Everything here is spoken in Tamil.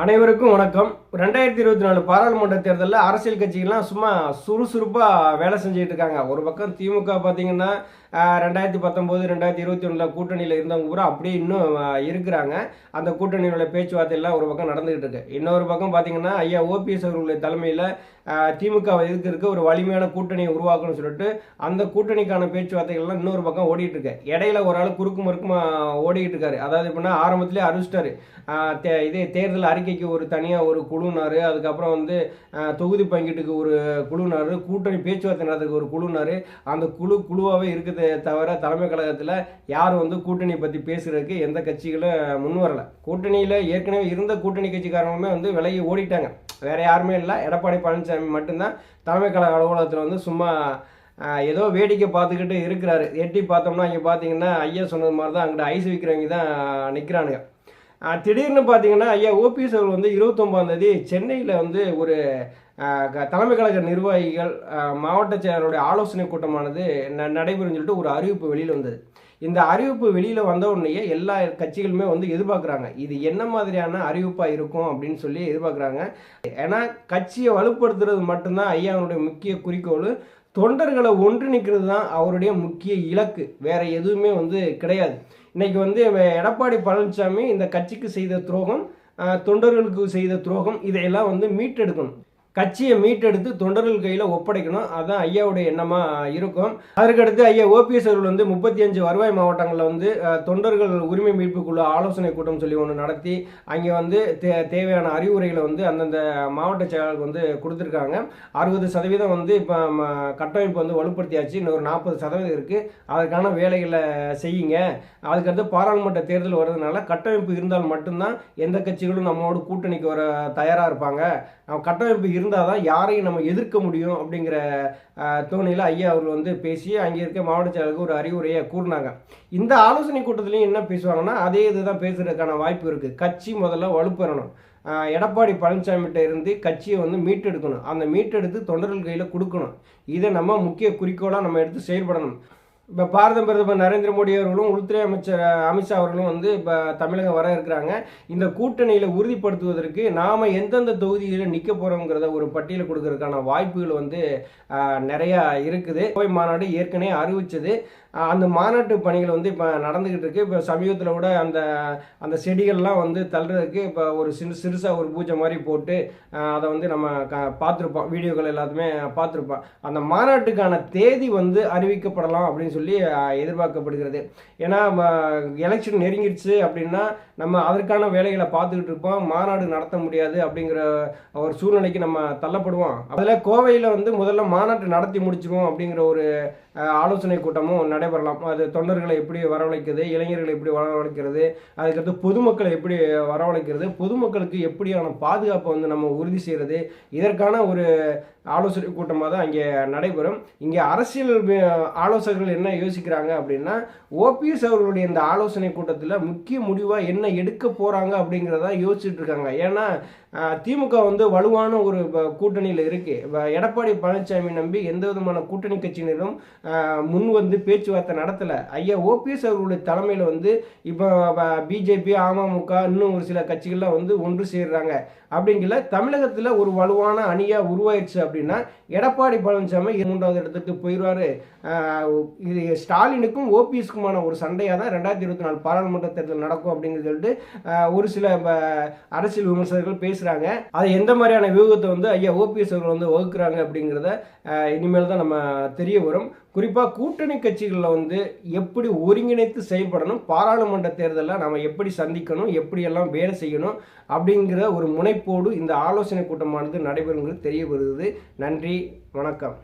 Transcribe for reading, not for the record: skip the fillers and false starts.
அனைவருக்கும் வணக்கம். 2024 பாராளுமன்ற தேர்தலில் அரசியல் கட்சிகள்லாம் சும்மா சுறுசுறுப்பாக வேலை செஞ்சுட்டு இருக்காங்க. ஒரு பக்கம் திமுக பார்த்தீங்கன்னா 2019 2021 கூட்டணியில் இருந்தவங்க பூரா அப்படியே இன்னும் இருக்கிறாங்க. அந்த கூட்டணியோட பேச்சுவார்த்தை எல்லாம் ஒரு பக்கம் நடந்துகிட்டு இருக்கு. இன்னொரு பக்கம் பார்த்தீங்கன்னா ஐயா ஓபிஎஸ் அவர்களுடைய தலைமையில் திமுக எதிர்க்க ஒரு வலிமையான கூட்டணியை உருவாக்கணும்னு சொல்லிட்டு அந்த கூட்டணிக்கான பேச்சுவார்த்தைகள்லாம் இன்னொரு பக்கம் ஓடிட்டு இருக்கு. இடையில ஒரு ஆள் குறுக்கு மறுக்குமா ஓடிக்கிட்டு இருக்காரு. அதாவது எப்படின்னா ஆரம்பத்திலே அறிவிச்சிட்டாரு, இதே தேர்தல் அறிக்கைக்கு ஒரு தனியாக ஒரு குழுனாரு, அதுக்கப்புறம் வந்து தொகுதி பங்கீட்டுக்கு ஒரு குழுனாரு, கூட்டணி பேச்சுவார்த்தை நடத்துக்கு ஒரு குழுனாரு. அந்த குழுவாகவே இருக்குது தவிர தலைமை கழகத்தில் யாரும் வந்து கூட்டணியை பற்றி பேசுறதுக்கு எந்த கட்சிகளும் முன் வரலை. கூட்டணியில் ஏற்கனவே இருந்த கூட்டணி கட்சிக்காரங்களுமே வந்து விலகி ஓடிட்டாங்க. வேற யாருமே இல்லை. எடப்பாடி பழனிசாமி மட்டும்தான் தலைமை கழக அலுவலகத்தில் வந்து சும்மா ஏதோ வேடிக்கை பார்த்துக்கிட்டு இருக்கிறாரு. எட்டி பார்த்தோம்னா இங்கே பார்த்தீங்கன்னா ஐயா சொன்னது மாதிரி தான் அங்கிட்ட ஐஸ் விற்கிறவங்க தான் நிற்கிறானுங்க. திடீர்னு பார்த்தீங்கன்னா ஐயா ஓபிஎஸ் அவர்கள் வந்து 29ஆம் தேதி சென்னையில் வந்து ஒரு தலைமை கழக நிர்வாகிகள் மாவட்ட செயலருடைய ஆலோசனை கூட்டமானது நடைபெறும் சொல்லிட்டு ஒரு அறிவிப்பு வெளியில் வந்தது. இந்த அறிவிப்பு வெளியில் வந்த உடனேயே எல்லா கட்சிகளுமே வந்து எதிர்பார்க்குறாங்க, இது என்ன மாதிரியான அறிவிப்பாக இருக்கும் அப்படின்னு சொல்லி எதிர்பார்க்குறாங்க. ஏன்னா கட்சியை வலுப்படுத்துறது மட்டும்தான் ஐயாவுடைய முக்கிய குறிக்கோள். தொண்டர்களை ஒன்றிணைக்கிறது தான் அவருடைய முக்கிய இலக்கு. வேற எதுவுமே வந்து கிடையாது. இன்னைக்கு வந்து எடப்பாடி பழனிசாமி இந்த கட்சிக்கு செய்த துரோகம், தொண்டர்களுக்கு செய்த துரோகம், இதையெல்லாம் வந்து மீட்டெடுக்கணும். கட்சியை மீட்டெடுத்து தொண்டர்கள் கையில் ஒப்படைக்கணும். அதுதான் ஐயாவுடைய எண்ணமாக இருக்கும். அதற்கடுத்து ஐயா ஓபிஎஸ் அவர்கள் வந்து 35 வருவாய் மாவட்டங்களில் வந்து தொண்டர்கள் உரிமை மீட்புக்குழு ஆலோசனை கூட்டம் சொல்லி ஒன்று நடத்தி அங்கே வந்து தேவையான அறிவுரைகளை வந்து அந்தந்த மாவட்ட செயலாளருக்கு வந்து கொடுத்துருக்காங்க. 60% வந்து இப்போ கட்டமைப்பு வந்து வலுப்படுத்தியாச்சு. இன்னொரு 40% இருக்குது. அதற்கான வேலைகளை செய்யுங்க. அதுக்கடுத்து பாராளுமன்ற தேர்தல் வர்றதுனால கட்டமைப்பு இருந்தால் மட்டும்தான் எந்த கட்சிகளும் நம்மளோட கூட்டணிக்கு வர தயாராக இருப்பாங்க. கட்டமைப்பு இருந்தால் தான் யாரையும் நம்ம எதிர்க்க முடியும் அப்படிங்கிற தோணியில் ஐயா அவர்கள் வந்து பேசி அங்கே இருக்க மாவட்ட செயலருக்கு ஒரு அறிவுரையை கூறினாங்க. இந்த ஆலோசனை கூட்டத்திலையும் என்ன பேசுவாங்கன்னா அதே இதுதான் பேசுறதுக்கான வாய்ப்பு இருக்குது. கட்சி முதல்ல வலுப்பெறணும். எடப்பாடி பழனிசாமிகிட்ட இருந்து கட்சியை வந்து மீட்டெடுக்கணும். அந்த மீட்டெடுத்து தொண்டர்கள் கையில் கொடுக்கணும். இதை நம்ம முக்கிய குறிக்கோளாக நம்ம எடுத்து செயல்படணும். இப்போ பாரத பிரதமர் நரேந்திர மோடி அவர்களும் உள்துறை அமைச்சர் அமித்ஷா அவர்களும் வந்து இப்போ தமிழகம் வர இருக்கிறாங்க. இந்த கூட்டணியில் உறுதிப்படுத்துவதற்கு நாம் எந்தெந்த தொகுதிகளில் நிற்க போகிறோங்கிறத ஒரு பட்டியல் கொடுக்கறதுக்கான வாய்ப்புகள் வந்து நிறையா இருக்குது. கோவை மாநாடு ஏற்கனவே அறிவிச்சது. அந்த மாநாட்டு பணிகள் வந்து இப்போ நடந்துக்கிட்டு இருக்கு. இப்போ சமீபத்தில் கூட அந்த செடிகள்லாம் வந்து தள்ளுறதுக்கு இப்போ ஒரு சிறுசாக ஒரு பூஜை மாதிரி போட்டு அதை வந்து நம்ம பார்த்துருப்போம். வீடியோக்கள் எல்லாத்துமே பார்த்துருப்போம். அந்த மாநாட்டுக்கான தேதி வந்து அறிவிக்கப்படலாம் அப்படின்னு சொல்லி எதிர்பார்க்கப்படுகிறது. ஏன்னா எலெக்ஷன் நெருங்கிடுச்சு அப்படின்னா நம்ம அதற்கான வேலைகளை பார்த்துக்கிட்டு இருப்போம். மாநாடு நடத்த முடியாது அப்படிங்கிற ஒரு சூழ்நிலைக்கு நம்ம தள்ளப்படுவோம். அதில் கோவையில் வந்து முதல்ல மாநாட்டு நடத்தி முடிச்சிருவோம் அப்படிங்கிற ஒரு ஆலோசனை கூட்டமும் நடைபெறலாம். அது தொண்டர்களை எப்படி வரவழைக்கிறது, இளைஞர்களை எப்படி வரவழைக்கிறது, அதுக்கடுத்து பொதுமக்களை எப்படி வரவழைக்கிறது, பொதுமக்களுக்கு எப்படியான பாதுகாப்பை வந்து நம்ம உறுதி செய்கிறது, இதற்கான ஒரு ஆலோசனை கூட்டமாக தான் இங்கே நடைபெறும். இங்கே அரசியல் ஆலோசகர்கள் என்ன யோசிக்கிறாங்க அப்படின்னா ஓபிஎஸ் அவர்களுடைய இந்த ஆலோசனை கூட்டத்தில் முக்கிய முடிவாக என்ன எடுக்க போகிறாங்க அப்படிங்கிறத யோசிச்சுட்டு இருக்காங்க. ஏன்னா திமுக வந்து வலுவான ஒரு கூட்டணியில் இருக்குது. எடப்பாடி பழனிசாமி நம்பி எந்த விதமான கூட்டணி கட்சியினரும் முன் வந்து பேச்சுவார்த்தை நடத்தலை. ஐயா ஓபிஎஸ் அவர்களுடைய தலைமையில் வந்து இப்போ பிஜேபி, அமமுக, இன்னும் ஒரு சில கட்சிகள்லாம் வந்து ஒன்று சேர்றாங்க. அப்படிங்கிற தமிழகத்தில் ஒரு வலுவான அணியாக உருவாயிடுச்சு அப்படின்னா எடப்பாடி பழனிசாமி 3வது இடத்துக்கு போயிடுவார். இது ஸ்டாலினுக்கும் ஓபிஎஸ்க்குமான ஒரு சண்டையாக தான் 2024 பாராளுமன்ற தேர்தல் நடக்கும் அப்படின்னு சொல்லிட்டு ஒரு சில அரசியல் விமர்சகர்கள் பேசுகிறாங்க. அதை எந்த மாதிரியான வியூகத்தை வந்து ஐயா ஓபிஎஸ் அவர்கள் வந்து வகுக்கிறாங்க அப்படிங்கிறத இனிமேல் தான் நம்ம தெரிய வரும். குறிப்பாக கூட்டணி கட்சிகளில் வந்து எப்படி ஒருங்கிணைத்து செயல்படணும், பாராளுமன்ற தேர்தலில் நம்ம எப்படி சந்திக்கணும், எப்படியெல்லாம் வேலை செய்யணும் அப்படிங்கிற ஒரு முனைப்போடு இந்த ஆலோசனை கூட்டமானது நடைபெறுங்கிறது தெரிய வருகிறது. நன்றி, வணக்கம்.